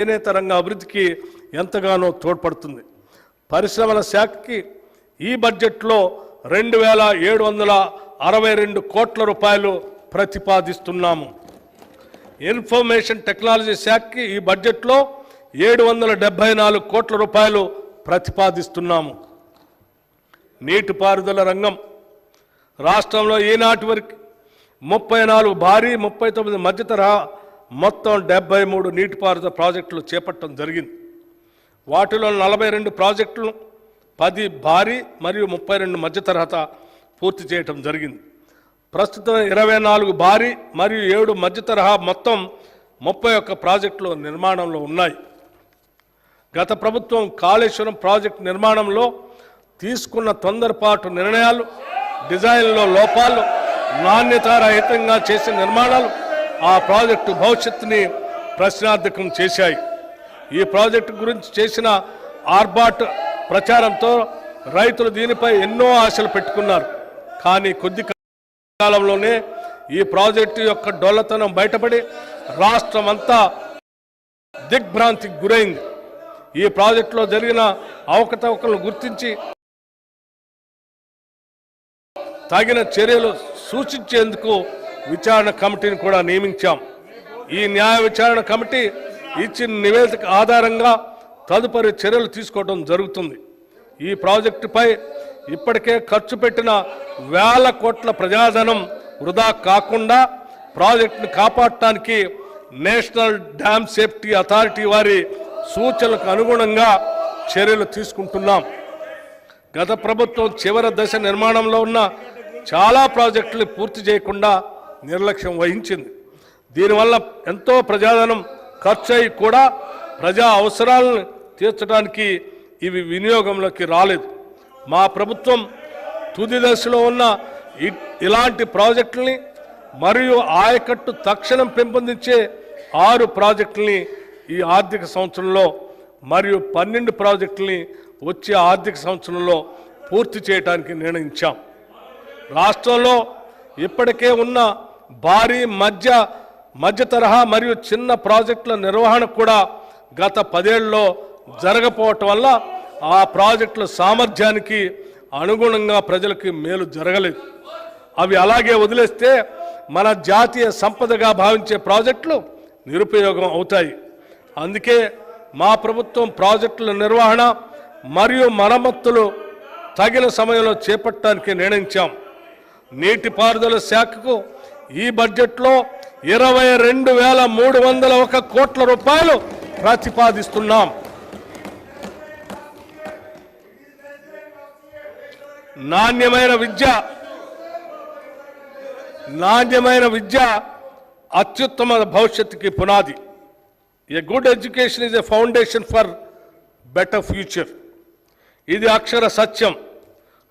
చేనేత రంగ అభివృద్ధికి ఎంతగానో తోడ్పడుతుంది. పరిశ్రమల శాఖకి ఈ బడ్జెట్లో 2762 కోట్ల రూపాయలు ప్రతిపాదిస్తున్నాము. ఇన్ఫర్మేషన్ టెక్నాలజీ శాఖకి ఈ బడ్జెట్లో 774 కోట్ల రూపాయలు ప్రతిపాదిస్తున్నాము. నీటిపారుదల రంగం రాష్ట్రంలో ఈనాటి వరకు 34 భారీ 39 మధ్య తరహా మొత్తం 73 నీటిపారుదల ప్రాజెక్టులు చేపట్టడం జరిగింది. వాటిలో 42 ప్రాజెక్టులు 10 భారీ మరియు 32 మధ్య తరహా పూర్తి చేయటం జరిగింది. ప్రస్తుతం 24 భారీ మరియు 7 మధ్య తరహా మొత్తం 31 ప్రాజెక్టులు నిర్మాణంలో ఉన్నాయి. గత ప్రభుత్వం కాళేశ్వరం ప్రాజెక్టు నిర్మాణంలో తీసుకున్న తొందరపాటు నిర్ణయాలు, డిజైన్లో లోపాలు, నాణ్యతారహితంగా చేసిన నిర్మాణాలు ఆ ప్రాజెక్టు భవిష్యత్తుని ప్రశ్నార్థకం చేశాయి. ఈ ప్రాజెక్టు గురించి చేసిన ఆర్బాట్ ప్రచారంతో రైతులు దీనిపై ఎన్నో ఆశలు పెట్టుకున్నారు. కానీ కొద్ది కాలంలోనే ఈ ప్రాజెక్టు యొక్క డొల్లతనం బయటపడి రాష్ట్రం అంతా దిగ్భ్రాంతికి గురైంది. ఈ ప్రాజెక్టులో జరిగిన అవకతవకలను గుర్తించి తగిన చర్యలు సూచించేందుకు విచారణ కమిటీని కూడా నియమించాం. ఈ న్యాయ విచారణ కమిటీ ఇచ్చిన నివేదిక ఆధారంగా తదుపరి చర్యలు తీసుకోవడం జరుగుతుంది. ఈ ప్రాజెక్టుపై ఇప్పటికే ఖర్చు పెట్టిన వేల కోట్ల ప్రజాధనం వృధా కాకుండా ప్రాజెక్టును కాపాడటానికి నేషనల్ డ్యామ్ సేఫ్టీ అథారిటీ వారి సూచనలకు అనుగుణంగా చర్యలు తీసుకుంటున్నాం. గత ప్రభుత్వం చివరి దశ నిర్మాణంలో ఉన్న చాలా ప్రాజెక్టులు పూర్తి చేయకుండా నిర్లక్ష్యం వహించింది. దీనివల్ల ఎంతో ప్రజాధనం ఖర్చు అయి కూడా ప్రజా అవసరాలను తీర్చడానికి ఇవి వినియోగంలోకి రాలేదు. మా ప్రభుత్వం తుది దశలో ఉన్న ఇలాంటి ప్రాజెక్టుల్ని మరియు ఆయకట్టు తక్షణం పెంపొందించే 6 ప్రాజెక్టుల్ని ఈ ఆర్థిక సంవత్సరంలో మరియు 12 ప్రాజెక్టుల్ని వచ్చే ఆర్థిక సంవత్సరంలో పూర్తి చేయడానికి నిర్ణయించాం. రాష్ట్రంలో ఇప్పటికే ఉన్న భారీ మధ్య తరహా మరియు చిన్న ప్రాజెక్టుల నిర్వహణ కూడా గత 10 ఏళ్లలో జరగకపోవటం వల్ల ఆ ప్రాజెక్టుల సామర్థ్యానికి అనుగుణంగా ప్రజలకి మేలు జరగలేదు. అవి అలాగే వదిలేస్తే మన జాతీయ సంపదగా భావించే ప్రాజెక్టులు నిరుపయోగం అవుతాయి. అందుకే మా ప్రభుత్వం ప్రాజెక్టుల నిర్వహణ మరియు మరమ్మతులు తగిన సమయంలో చేపట్టడానికి నిర్ణయించాం. నీటిపారుదల శాఖకు ఈ బడ్జెట్లో 22,301 కోట్ల రూపాయలు ప్రతిపాదిస్తున్నాం. నాణ్యమైన విద్య అత్యుత్తమ భవిష్యత్తుకి పునాది. A good education is a foundation for better future. ఇది అక్షర సత్యం.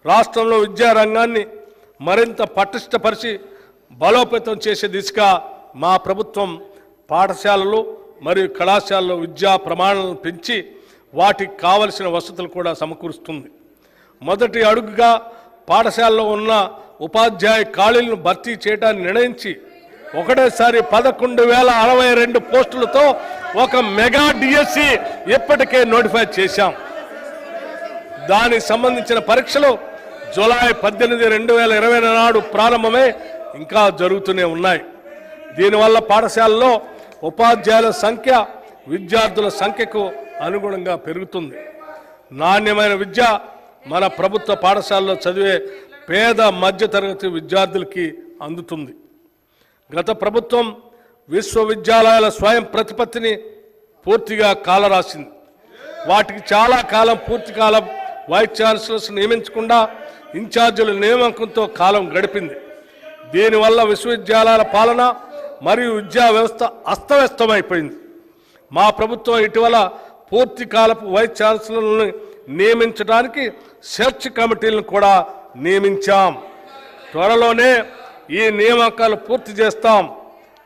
రాష్ట్రంలో విద్యారంగాన్ని మరింత పటిష్టపరిచి బలోపేతం చేసే దిశగా మా ప్రభుత్వం పాఠశాలలు మరియు కళాశాలలో విద్యా ప్రమాణాలను పెంచి వాటికి కావలసిన వసతులు కూడా సమకూరుస్తుంది. మొదటి అడుగుగా పాఠశాలలో ఉన్న ఉపాధ్యాయ ఖాళీలను భర్తీ చేయడాన్ని నిర్ణయించి ఒకటేసారి 11,062 పోస్టులతో ఒక మెగా డిఎస్సి ఇప్పటికే నోటిఫై చేశాం. దానికి సంబంధించిన పరీక్షలు జూలై 18, 2020 నాడు ప్రారంభమై ఇంకా జరుగుతూనే ఉన్నాయి. దీనివల్ల పాఠశాలలో ఉపాధ్యాయుల సంఖ్య విద్యార్థుల సంఖ్యకు అనుగుణంగా పెరుగుతుంది. నాణ్యమైన విద్య మన ప్రభుత్వ పాఠశాలలో చదివే పేద మధ్యతరగతి విద్యార్థులకి అందుతుంది. గత ప్రభుత్వం విశ్వవిద్యాలయాల స్వయం ప్రతిపత్తిని పూర్తిగా కాలరాసింది. వాటికి చాలా కాలం పూర్తి కాలం వైస్ ఛాన్సలర్స్ నియమించకుండా ఇన్ఛార్జీల నియామకంతో కాలం గడిపింది. దీనివల్ల విశ్వవిద్యాలయాల పాలన మరియు విద్యా వ్యవస్థ అస్తవ్యస్తమైపోయింది. మా ప్రభుత్వం ఇటీవల పూర్తి కాలపు వైస్ ఛాన్సలర్లను నియమించడానికి సెర్చ్ కమిటీలను కూడా నియమించాం. త్వరలోనే ఈ నియామకాలు పూర్తి చేస్తాం.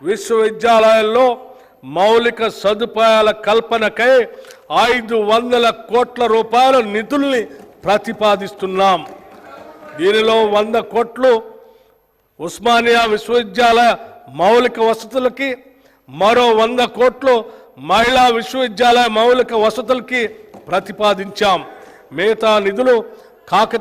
విశ్వవిద్యాలయాల్లో మౌలిక సదుపాయాల కల్పనకై 500 కోట్ల రూపాయల నిధుల్ని ప్రతిపాదిస్తున్నాం. దీనిలో 100 కోట్లు ఉస్మానియా విశ్వవిద్యాలయ మౌలిక వసతులకి, మరో 100 కోట్లు మహిళా విశ్వవిద్యాలయ మౌలిక వసతులకి ప్రతిపాదించాం. మిగతా నిధులు కాకతీయ